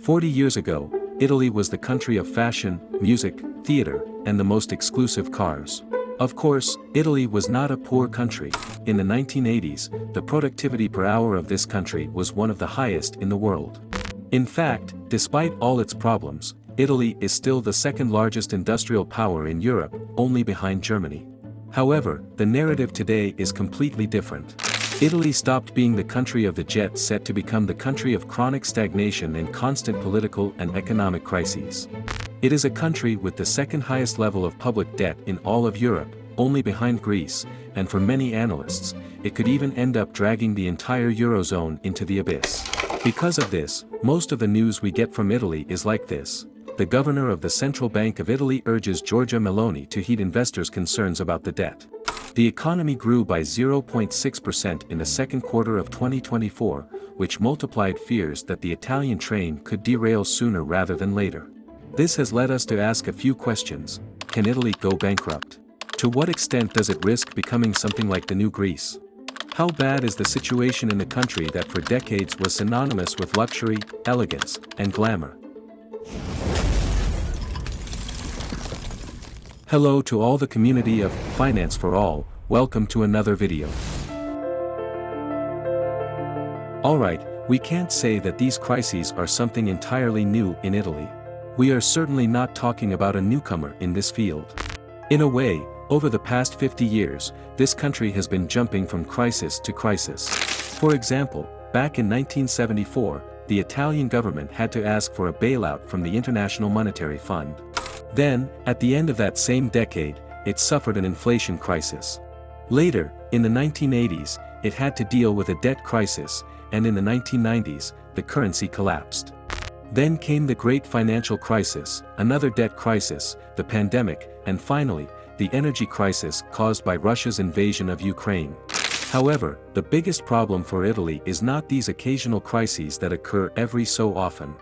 40 years ago, Italy was the country of fashion, music, theater, and the most exclusive cars. Of course, Italy was not a poor country. In the 1980s, the productivity per hour of this country was one of the highest in the world. In fact, despite all its problems, Italy is still the second largest industrial power in Europe, only behind Germany. However, the narrative today is completely different. Italy stopped being the country of the jet set to become the country of chronic stagnation and constant political and economic crises. It is a country with the second highest level of public debt in all of Europe, only behind Greece, and for many analysts, it could even end up dragging the entire Eurozone into the abyss. Because of this, most of the news we get from Italy is like this. The governor of the Central Bank of Italy urges Giorgia Meloni to heed investors' concerns about the debt. The economy grew by 0.6% in the second quarter of 2024, which multiplied fears that the Italian train could derail sooner rather than later. This has led us to ask a few questions. Can Italy go bankrupt? To what extent does it risk becoming something like the new Greece? How bad is the situation in the country that for decades was synonymous with luxury, elegance, and glamour? Hello to all the community of Finance for All, welcome to another video. Alright, we can't say that these crises are something entirely new in Italy. We are certainly not talking about a newcomer in this field. In a way, over the past 50 years, this country has been jumping from crisis to crisis. For example, back in 1974, the Italian government had to ask for a bailout from the International Monetary Fund. Then, at the end of that same decade, it suffered an inflation crisis. Later, in the 1980s, it had to deal with a debt crisis, and in the 1990s, the currency collapsed. Then came the Great Financial Crisis, another debt crisis, the pandemic, and finally, the energy crisis caused by Russia's invasion of Ukraine. However, the biggest problem for Italy is not these occasional crises that occur every so often.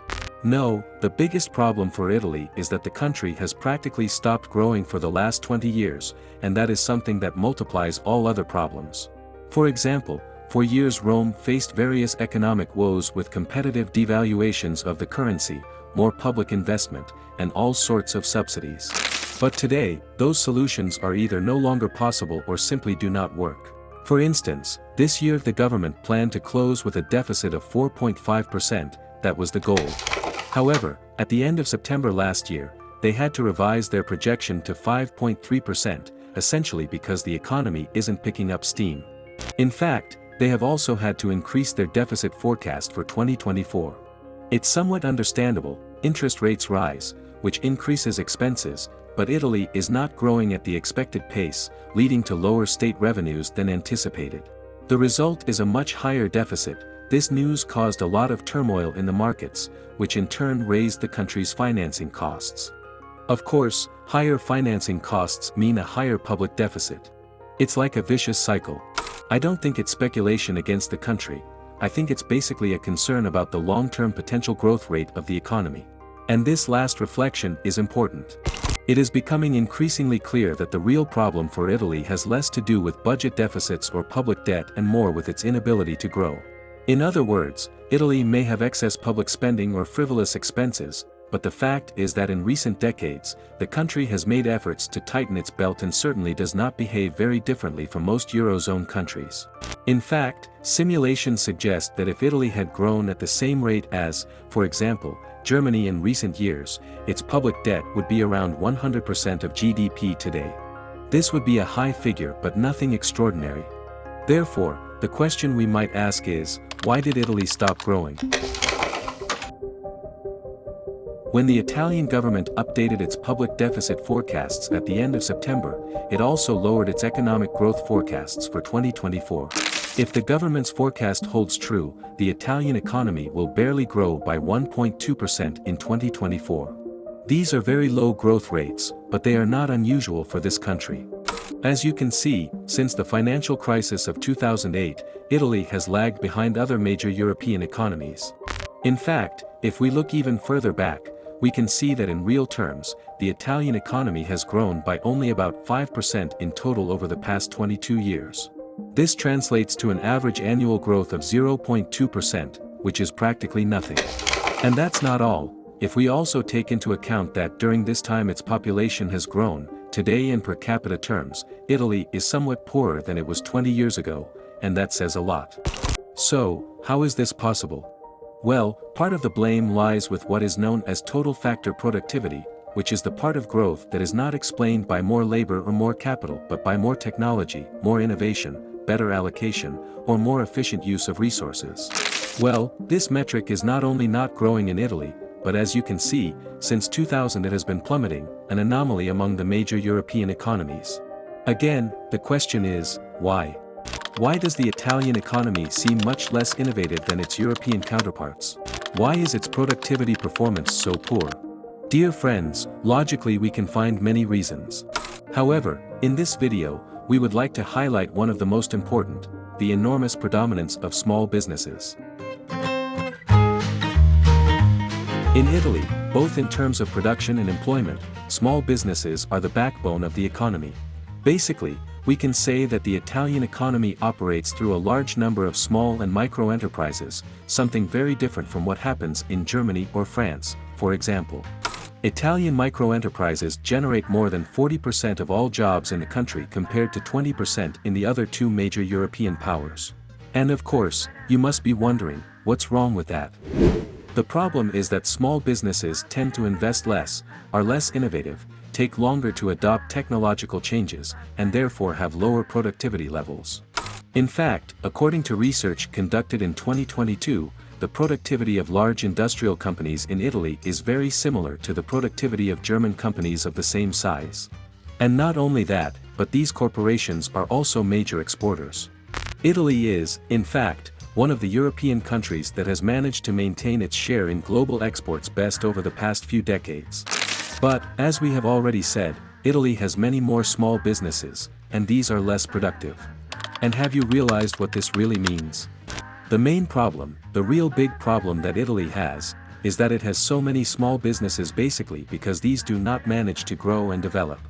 No, the biggest problem for Italy is that the country has practically stopped growing for the last 20 years, and that is something that multiplies all other problems. For example, for years Rome faced various economic woes with competitive devaluations of the currency, more public investment, and all sorts of subsidies. But today, those solutions are either no longer possible or simply do not work. For instance, this year the government planned to close with a deficit of 4.5%, that was the goal. However, at the end of September last year, they had to revise their projection to 5.3%, essentially because the economy isn't picking up steam. In fact, they have also had to increase their deficit forecast for 2024. It's somewhat understandable, interest rates rise, which increases expenses, but Italy is not growing at the expected pace, leading to lower state revenues than anticipated. The result is a much higher deficit. This news caused a lot of turmoil in the markets, which in turn raised the country's financing costs. Of course, higher financing costs mean a higher public deficit. It's like a vicious cycle. I don't think it's speculation against the country. I think it's basically a concern about the long-term potential growth rate of the economy. And this last reflection is important. It is becoming increasingly clear that the real problem for Italy has less to do with budget deficits or public debt and more with its inability to grow. In other words, Italy may have excess public spending or frivolous expenses, but the fact is that in recent decades, the country has made efforts to tighten its belt and certainly does not behave very differently from most Eurozone countries. In fact, simulations suggest that if Italy had grown at the same rate as, for example, Germany in recent years, its public debt would be around 100% of GDP today. This would be a high figure but nothing extraordinary. Therefore, the question we might ask is, why did Italy stop growing? When the Italian government updated its public deficit forecasts at the end of September, it also lowered its economic growth forecasts for 2024. If the government's forecast holds true, the Italian economy will barely grow by 1.2% in 2024. These are very low growth rates, but they are not unusual for this country. As you can see, since the financial crisis of 2008, Italy has lagged behind other major European economies. In fact, if we look even further back, we can see that in real terms, the Italian economy has grown by only about 5% in total over the past 22 years. This translates to an average annual growth of 0.2%, which is practically nothing. And that's not all. If we also take into account that during this time its population has grown, today in per capita terms, Italy is somewhat poorer than it was 20 years ago, and that says a lot. So, how is this possible? Well, part of the blame lies with what is known as total factor productivity, which is the part of growth that is not explained by more labor or more capital but by more technology, more innovation, better allocation, or more efficient use of resources. Well, this metric is not only not growing in Italy, but as you can see, since 2000 it has been plummeting, an anomaly among the major European economies. Again, the question is, why? Why does the Italian economy seem much less innovative than its European counterparts? Why is its productivity performance so poor? Dear friends, logically we can find many reasons. However, in this video, we would like to highlight one of the most important, the enormous predominance of small businesses. In Italy, both in terms of production and employment, small businesses are the backbone of the economy. Basically, we can say that the Italian economy operates through a large number of small and micro enterprises, something very different from what happens in Germany or France, for example. Italian micro-enterprises generate more than 40% of all jobs in the country compared to 20% in the other two major European powers. And of course, you must be wondering, what's wrong with that? The problem is that small businesses tend to invest less, are less innovative, take longer to adopt technological changes, and therefore have lower productivity levels. In fact, according to research conducted in 2022, the productivity of large industrial companies in Italy is very similar to the productivity of German companies of the same size. And not only that, but these corporations are also major exporters. Italy is, in fact, one of the European countries that has managed to maintain its share in global exports best over the past few decades. But, as we have already said, Italy has many more small businesses, and these are less productive. And have you realized what this really means? The main problem, the real big problem that Italy has, is that it has so many small businesses basically because these do not manage to grow and develop.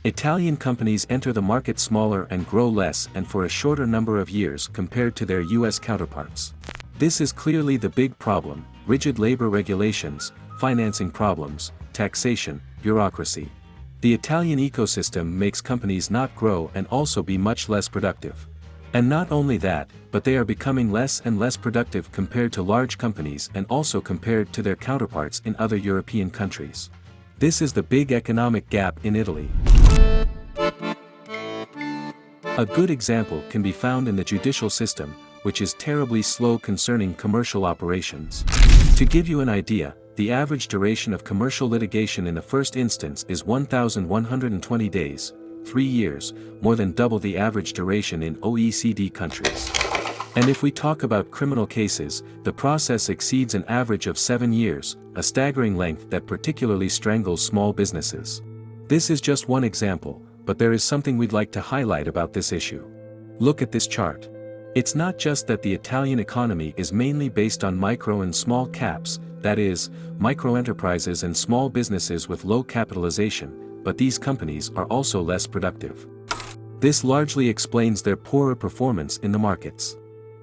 Italian companies enter the market smaller and grow less and for a shorter number of years compared to their US counterparts. This is clearly the big problem: rigid labor regulations, financing problems, taxation, bureaucracy. The Italian ecosystem makes companies not grow and also be much less productive. And not only that, but they are becoming less and less productive compared to large companies and also compared to their counterparts in other European countries. This is the big economic gap in Italy. A good example can be found in the judicial system, which is terribly slow concerning commercial operations. To give you an idea, the average duration of commercial litigation in the first instance is 1,120 days, 3 years, more than double the average duration in OECD countries. And if we talk about criminal cases, the process exceeds an average of 7 years, a staggering length that particularly strangles small businesses. This is just one example, but there is something we'd like to highlight about this issue. Look at this chart. It's not just that the Italian economy is mainly based on micro and small caps, that is, micro-enterprises and small businesses with low capitalization, but these companies are also less productive. This largely explains their poorer performance in the markets.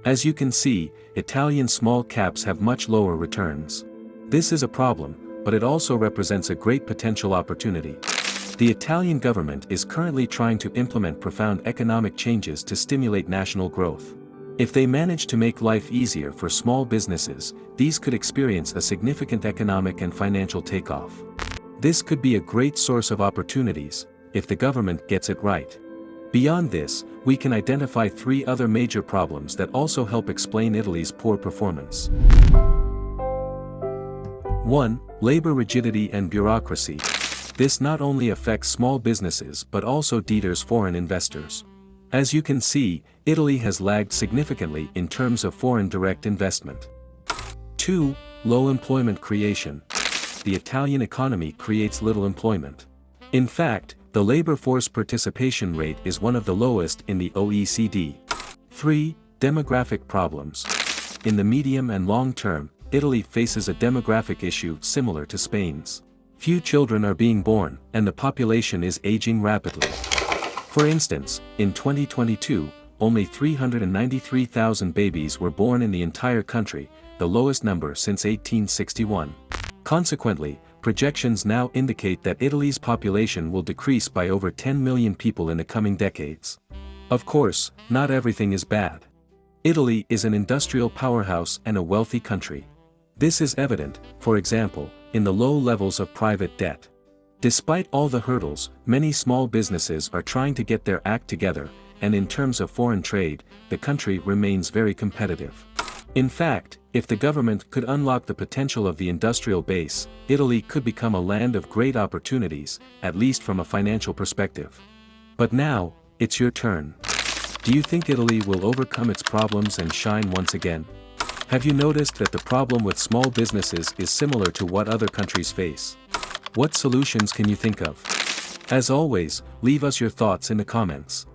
As you can see, Italian small caps have much lower returns. This is a problem, but it also represents a great potential opportunity. The Italian government is currently trying to implement profound economic changes to stimulate national growth. If they manage to make life easier for small businesses, these could experience a significant economic and financial takeoff. This could be a great source of opportunities, if the government gets it right. Beyond this, we can identify 3 other major problems that also help explain Italy's poor performance. 1. Labor rigidity and bureaucracy. This not only affects small businesses but also deters foreign investors. As you can see, Italy has lagged significantly in terms of foreign direct investment. 2. Low employment creation. The Italian economy creates little employment. In fact, the labor force participation rate is one of the lowest in the OECD. 3. Demographic problems. In the medium and long term, Italy faces a demographic issue similar to Spain's. Few children are being born, and the population is aging rapidly. For instance, in 2022, only 393,000 babies were born in the entire country, the lowest number since 1861. Consequently, projections now indicate that Italy's population will decrease by over 10 million people in the coming decades. Of course, not everything is bad. Italy is an industrial powerhouse and a wealthy country. This is evident, for example, in the low levels of private debt. Despite all the hurdles, many small businesses are trying to get their act together, and in terms of foreign trade, the country remains very competitive. In fact, if the government could unlock the potential of the industrial base, Italy could become a land of great opportunities, at least from a financial perspective. But now, it's your turn. Do you think Italy will overcome its problems and shine once again? Have you noticed that the problem with small businesses is similar to what other countries face? What solutions can you think of? As always, leave us your thoughts in the comments.